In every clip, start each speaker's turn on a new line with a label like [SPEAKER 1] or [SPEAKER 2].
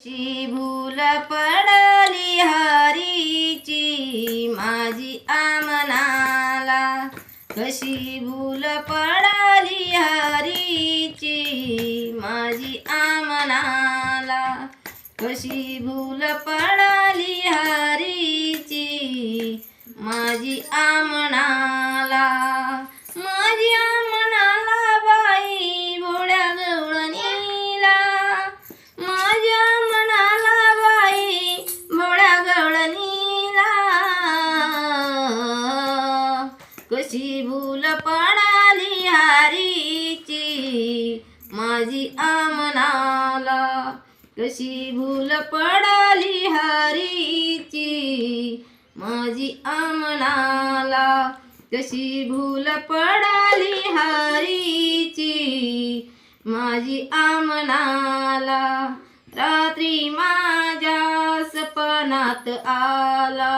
[SPEAKER 1] ची भूल पडली हरीची माझी आमनाला, कशी भूल पडली हरीची माझी आमनाला, कशी भूल पडली हरीची माझी आमनाला. माझी आमनाला बाई भोळ्या गवळणीला, माझ्या मनाला बाई भोळ्या गवळणीला, कशी भूल पडली हरीची माझी आमनाला, कशी भूल पडली हरीची माझी आमनाला, कशी भूल पडली हरीची माझी आमनाला. रात्री माझ्या सपनात आला,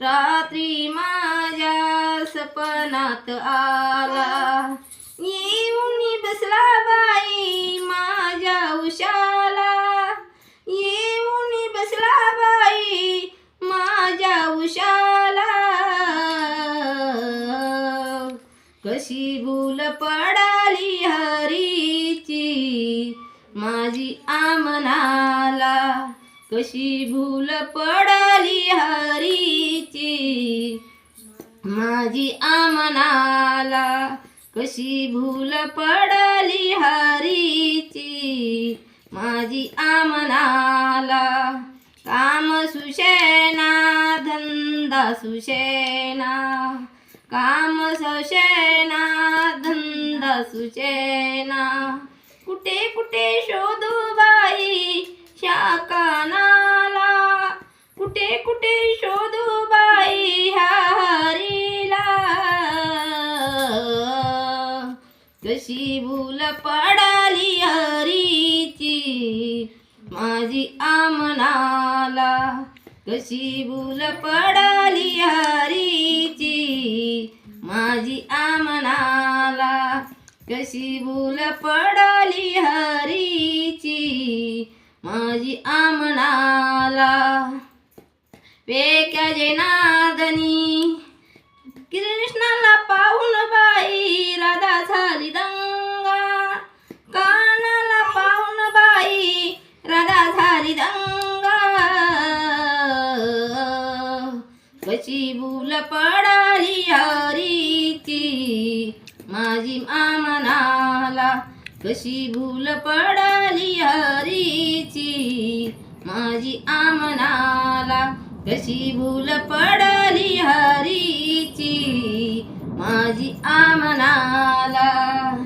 [SPEAKER 1] रात्री माझ्या सपनात आला, येऊन बसला बाई माझ्या उशाला, येऊन बसला बाई माझ्या उशाला, कशी भूल पडली हरीची माझी आमनाला, कशी भूल पडली हरीची माझी आमनाला, कशी भूल पडली हरीची माझी आमनाला. काम सुशेना धंदा सुशेना, काम सुशेना धंदा सुशेना, कुठे कुठे शोधू बाई शाकानाला, कुठे कुठे शोधू बाई हरीला, कशी भूल पडली हरीची माझी आमनाला, कशी भूल पडली हरीची माझी आमनाला, कशी भूल पडली हरीची माझी आमनाला. वेक्या जनार्दनी कृष्णाला पाहून बाई राधा झाली दंगा, कानाला पाहून बाई राधा झाली दंगा, कशी भूल पडली हरीची माझी आमनाला, कशी भूल पडली हरीची माझी आमनाला, कशी भूल पडली हरीची माझी आमनाला.